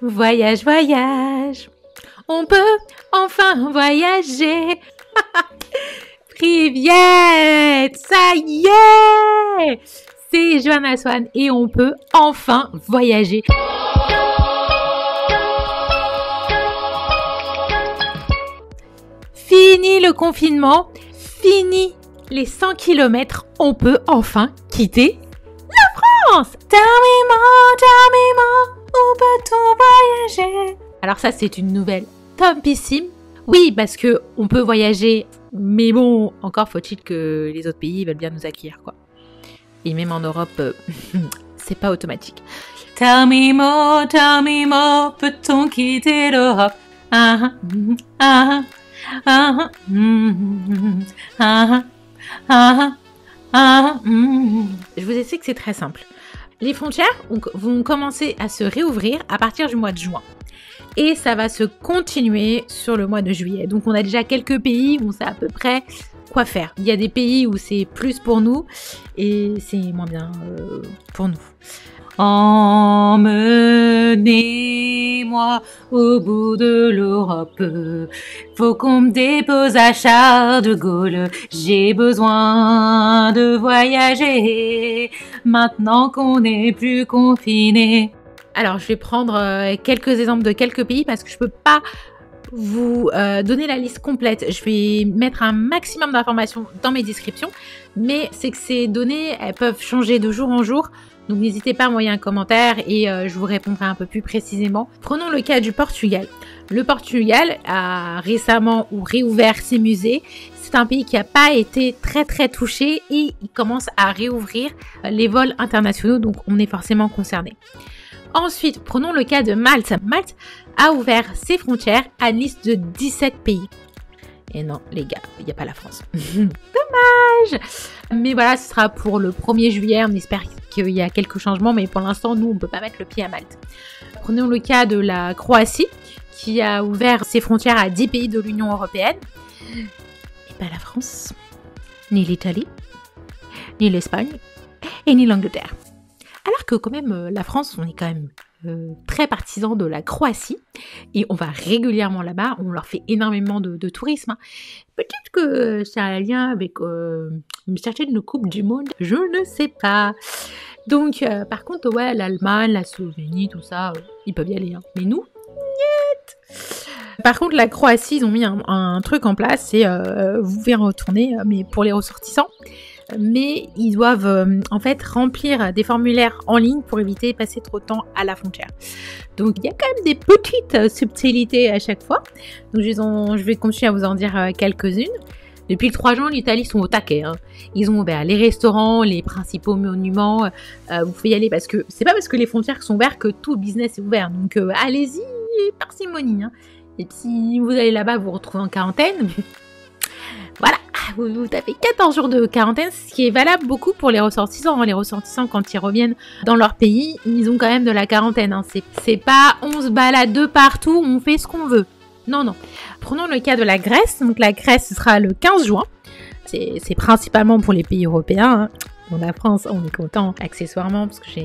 voyage, voyage. On peut enfin voyager. Priviette, ça y est! C'est Johanna Swan et on peut enfin voyager. Fini le confinement, fini les 100 km, on peut enfin quitter la France. Tell me more, où peut-on voyager? Alors ça, c'est une nouvelle topissime. Oui, parce que on peut voyager, mais bon, encore faut-il que les autres pays veulent bien nous accueillir, quoi. Et même en Europe, c'est pas automatique. Tell me more, peut-on quitter l'Europe? Je vous explique que c'est très simple. Les frontières vont commencer à se réouvrir à partir du mois de juin. Et ça va se continuer sur le mois de juillet. Donc on a déjà quelques pays où on sait à peu près quoi faire. Il y a des pays où c'est plus pour nous et c'est moins bien pour nous. Emmenez-moi au bout de l'Europe. Faut qu'on me dépose à Charles de Gaulle. J'ai besoin de voyager maintenant qu'on n'est plus confiné. Alors, je vais prendre quelques exemples de quelques pays parce que je peux pas vous donner la liste complète. Je vais mettre un maximum d'informations dans mes descriptions, mais c'est que ces données, elles peuvent changer de jour en jour. Donc, n'hésitez pas à m'envoyer un commentaire et je vous répondrai un peu plus précisément. Prenons le cas du Portugal. Le Portugal a récemment réouvert ses musées. C'est un pays qui n'a pas été très touché et il commence à réouvrir les vols internationaux. Donc, on est forcément concerné. Ensuite, prenons le cas de Malte. Malte a ouvert ses frontières à une liste de 17 pays. Et non, les gars, il n'y a pas la France. Dommage! Mais voilà, ce sera pour le 1er juillet. On espère qu'il y a quelques changements, mais pour l'instant, nous, on ne peut pas mettre le pied à Malte. Prenons le cas de la Croatie, qui a ouvert ses frontières à 10 pays de l'Union européenne. Et pas la France, ni l'Italie, ni l'Espagne, et ni l'Angleterre. Alors que quand même, la France, on est quand même très partisans de la Croatie et on va régulièrement là-bas, on leur fait énormément de tourisme. Peut-être que ça a un lien avec une certaine coupe du monde, je ne sais pas. Donc, par contre, ouais, l'Allemagne, la Slovénie, tout ça, ils peuvent y aller. Hein. Mais nous, niet. Par contre, la Croatie, ils ont mis un truc en place, c'est vous pouvez retourner, mais pour les ressortissants. Mais ils doivent en fait remplir des formulaires en ligne pour éviter de passer trop de temps à la frontière. Donc il y a quand même des petites subtilités à chaque fois. Donc je vais continuer à vous en dire quelques-unes. Depuis le 3 juin, l'Italie sont au taquet. Hein. Ils ont ouvert les restaurants, les principaux monuments. Vous pouvez y aller parce que c'est pas parce que les frontières sont ouvertes que tout le business est ouvert. Donc allez-y, parcimonie. Hein. Et si vous allez là-bas, vous vous retrouvez en quarantaine. Voilà, vous tapez 14 jours de quarantaine, ce qui est valable beaucoup pour les ressortissants. Les ressortissants, quand ils reviennent dans leur pays, ils ont quand même de la quarantaine. Hein. C'est pas on se balade de partout, on fait ce qu'on veut. Non, non. Prenons le cas de la Grèce. Donc la Grèce sera le 15 juin. C'est principalement pour les pays européens. Hein. Bon, la France, on est content accessoirement parce que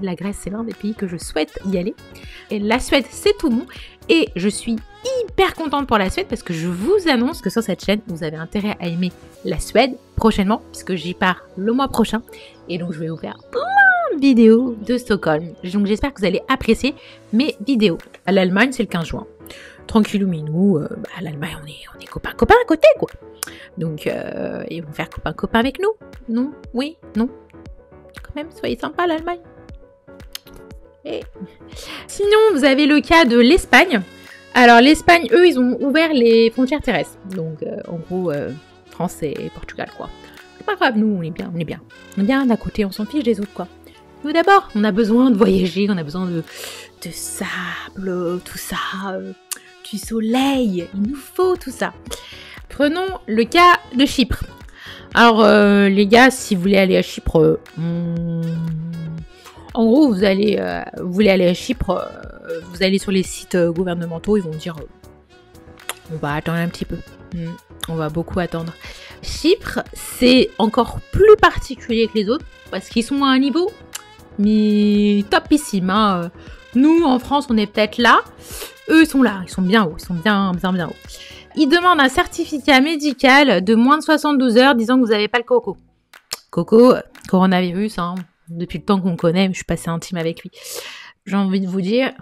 la Grèce, c'est l'un des pays que je souhaite y aller. Et la Suède, c'est tout bon. Et je suis hyper contente pour la Suède parce que je vous annonce que sur cette chaîne, vous avez intérêt à aimer la Suède prochainement puisque j'y pars le mois prochain. Et donc, je vais vous faire plein de vidéos de Stockholm. Donc, j'espère que vous allez apprécier mes vidéos. À l'Allemagne, c'est le 15 juin. Tranquillou minou, à l'Allemagne, on est copains à côté, quoi. Donc, ils vont faire copains avec nous. Non? Oui? Non? Quand même, soyez sympa l'Allemagne. Et... Sinon, vous avez le cas de l'Espagne. Alors, l'Espagne, eux, ils ont ouvert les frontières terrestres. Donc, en gros, France et Portugal, quoi. C'est pas grave, nous, on est bien. On est bien d'à côté, on s'en fiche des autres, quoi. Nous, d'abord, on a besoin de voyager, on a besoin de sable, tout ça, du soleil. Il nous faut tout ça. Prenons le cas de Chypre. Alors, les gars, si vous voulez aller à Chypre, en gros, vous voulez aller à Chypre, vous allez sur les sites gouvernementaux, ils vont dire on va attendre un petit peu. On va beaucoup attendre. Chypre, c'est encore plus particulier que les autres parce qu'ils sont à un niveau mais topissime. Hein. Nous, en France, on est peut-être là. Eux, ils sont là. Ils sont bien hauts. Ils sont bien hauts. Ils demandent un certificat médical de moins de 72 heures disant que vous n'avez pas le coco. Coco, coronavirus, hein, depuis le temps qu'on connaît, je suis passée intime avec lui. J'ai envie de vous dire,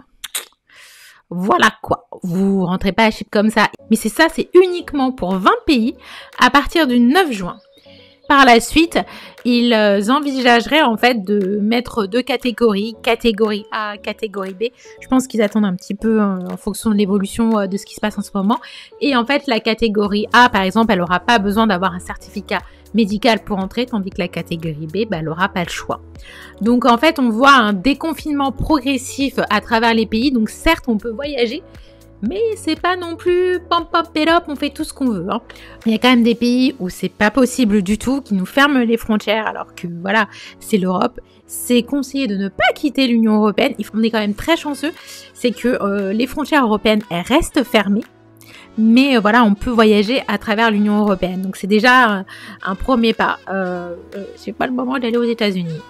voilà quoi, vous rentrez pas à Chypre comme ça. Mais c'est uniquement pour 20 pays à partir du 9 juin. Par la suite, ils envisageraient en fait de mettre 2 catégories, catégorie A, catégorie B. Je pense qu'ils attendent un petit peu en fonction de l'évolution de ce qui se passe en ce moment. Et en fait, la catégorie A, par exemple, elle n'aura pas besoin d'avoir un certificat médical pour entrer, tandis que la catégorie B, elle n'aura pas le choix. Donc en fait, on voit un déconfinement progressif à travers les pays. Donc certes, on peut voyager, mais c'est pas non plus pam pam pélop, on fait tout ce qu'on veut. Hein. Il y a quand même des pays où c'est pas possible du tout, qui nous ferment les frontières, alors que voilà, c'est l'Europe. C'est conseillé de ne pas quitter l'Union européenne. On est quand même très chanceux, c'est que les frontières européennes, elles restent fermées. Mais voilà, on peut voyager à travers l'Union européenne. Donc c'est déjà un premier pas. C'est pas le moment d'aller aux États-Unis.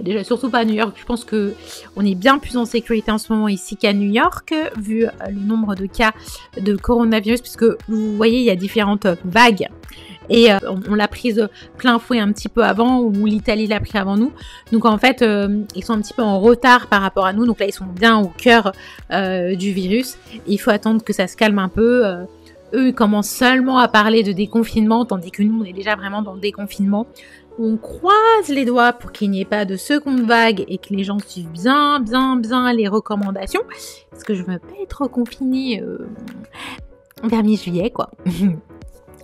Déjà, surtout pas à New York. Je pense que on est bien plus en sécurité en ce moment ici qu'à New York, vu le nombre de cas de coronavirus, puisque vous voyez, il y a différentes vagues. Et on l'a prise plein fouet un petit peu avant, ou l'Italie l'a pris avant nous. Donc en fait, ils sont un petit peu en retard par rapport à nous. Donc là, ils sont bien au cœur du virus. Et il faut attendre que ça se calme un peu. Eux, ils commencent seulement à parler de déconfinement, tandis que nous, on est déjà vraiment dans le déconfinement. On croise les doigts pour qu'il n'y ait pas de seconde vague et que les gens suivent bien les recommandations. Parce que je ne veux pas être confinée vers mi-juillet, quoi.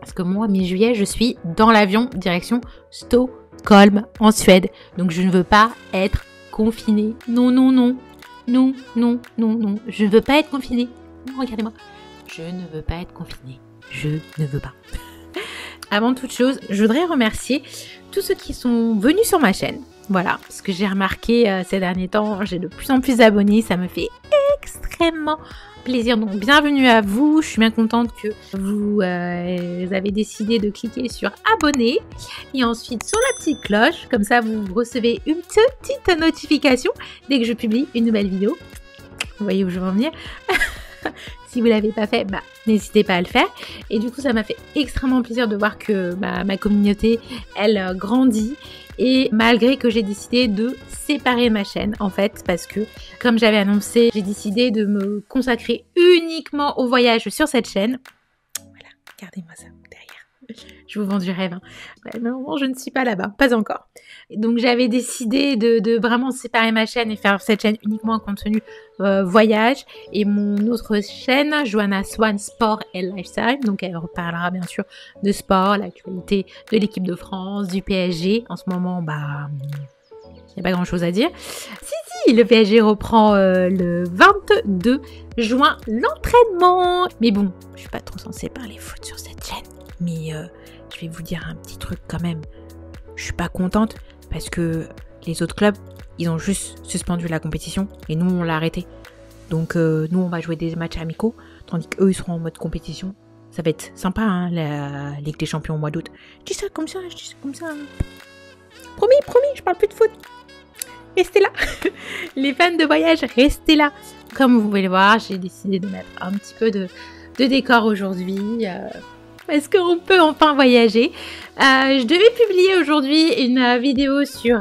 Parce que moi, mi-juillet, je suis dans l'avion direction Stockholm, en Suède. Donc, je ne veux pas être confinée. Non. Je ne veux pas être confinée. Non, regardez-moi. Je ne veux pas être confinée. Je ne veux pas. Avant toute chose, je voudrais remercier tous ceux qui sont venus sur ma chaîne. Voilà, parce que j'ai remarqué ces derniers temps, j'ai de plus en plus d'abonnés. Ça me fait extrêmement plaisir. Donc, bienvenue à vous. Je suis bien contente que vous avez décidé de cliquer sur abonner. Et ensuite, sur la petite cloche. Comme ça, vous recevez une petite notification dès que je publie une nouvelle vidéo. Vous voyez où je veux en venir. Si vous ne l'avez pas fait, n'hésitez pas à le faire. Et du coup, ça m'a fait extrêmement plaisir de voir que ma communauté, elle grandit. Et malgré que j'ai décidé de séparer ma chaîne, en fait, parce que, comme j'avais annoncé, j'ai décidé de me consacrer uniquement au voyage sur cette chaîne. Voilà, regardez-moi ça derrière. Je vous vends du rêve. Hein. Non, je ne suis pas là-bas, pas encore. Donc j'avais décidé de vraiment séparer ma chaîne et faire cette chaîne uniquement en contenu voyage. Et mon autre chaîne, Joanna Swan Sport et Lifestyle. Donc elle reparlera bien sûr de sport, l'actualité de l'équipe de France, du PSG. En ce moment, il n'y a pas grand-chose à dire. Si, le PSG reprend le 22 juin l'entraînement. Mais bon, je suis pas trop censée parler foot sur cette chaîne. Mais je vais vous dire un petit truc quand même. Je suis pas contente parce que les autres clubs, ils ont juste suspendu la compétition et nous, on l'a arrêté. Donc nous, on va jouer des matchs amicaux, tandis qu'eux, ils seront en mode compétition. Ça va être sympa, hein, la Ligue des Champions au mois d'août. Je dis ça comme ça. Promis, je parle plus de foot. Restez là. Les fans de voyage, restez là. Comme vous pouvez le voir, j'ai décidé de mettre un petit peu de décor aujourd'hui. Parce qu'on peut enfin voyager. Je devais publier aujourd'hui une vidéo sur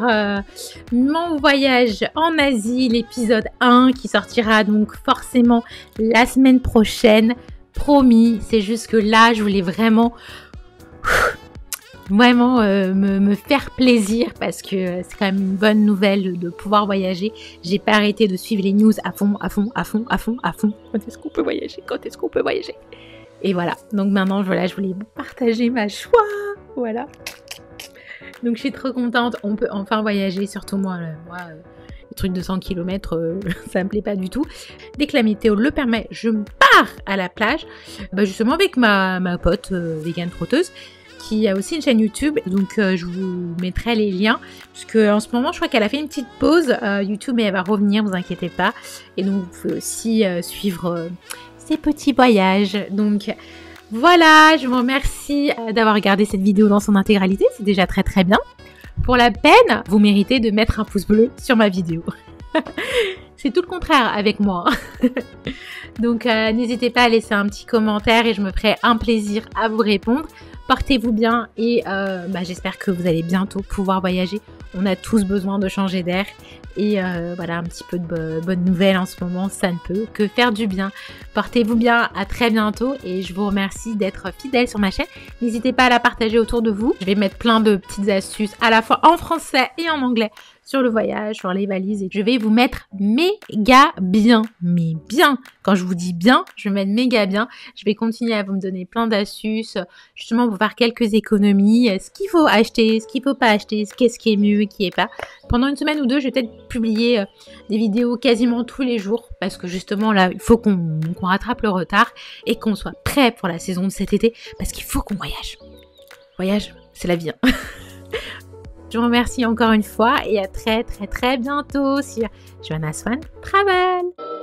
mon voyage en Asie, l'épisode 1, qui sortira donc forcément la semaine prochaine. Promis, c'est juste que là, je voulais vraiment me faire plaisir parce que c'est quand même une bonne nouvelle de pouvoir voyager. J'ai pas arrêté de suivre les news à fond. Quand est-ce qu'on peut voyager? Et voilà, donc maintenant, je voulais vous partager ma joie, voilà. Donc je suis trop contente, on peut enfin voyager, surtout moi les trucs de 100 km, ça me plaît pas du tout. Dès que la météo le permet, je me pars à la plage, justement avec ma pote vegan trotteuse, qui a aussi une chaîne YouTube, donc je vous mettrai les liens, parce que en ce moment, je crois qu'elle a fait une petite pause YouTube, mais elle va revenir, vous inquiétez pas. Et donc vous pouvez aussi suivre ces petits voyages. Donc voilà, je vous remercie d'avoir regardé cette vidéo dans son intégralité, c'est déjà très bien. Pour la peine, vous méritez de mettre un pouce bleu sur ma vidéo. c'est tout le contraire avec moi. Donc n'hésitez pas à laisser un petit commentaire et je me ferai un plaisir à vous répondre. Portez-vous bien et j'espère que vous allez bientôt pouvoir voyager. On a tous besoin de changer d'air et voilà, un petit peu de bonnes nouvelles en ce moment, ça ne peut que faire du bien. Portez-vous bien, à très bientôt et je vous remercie d'être fidèle sur ma chaîne. N'hésitez pas à la partager autour de vous. Je vais mettre plein de petites astuces à la fois en français et en anglais sur le voyage, sur les valises et je vais vous mettre méga bien, mais bien. Quand je vous dis bien, je vais mettre méga bien. Je vais continuer à vous me donner plein d'astuces, justement pour faire quelques économies, ce qu'il faut acheter, ce qu'il faut pas acheter, qu'est-ce qui est mieux, qui est pas. Pendant une semaine ou deux, je vais peut-être publier des vidéos quasiment tous les jours parce que justement là, il faut qu'on rattrape le retard et qu'on soit prêt pour la saison de cet été parce qu'il faut qu'on voyage. Voyage, c'est la vie. Hein. Je vous remercie encore une fois et à très bientôt sur Joanna Swan Travel.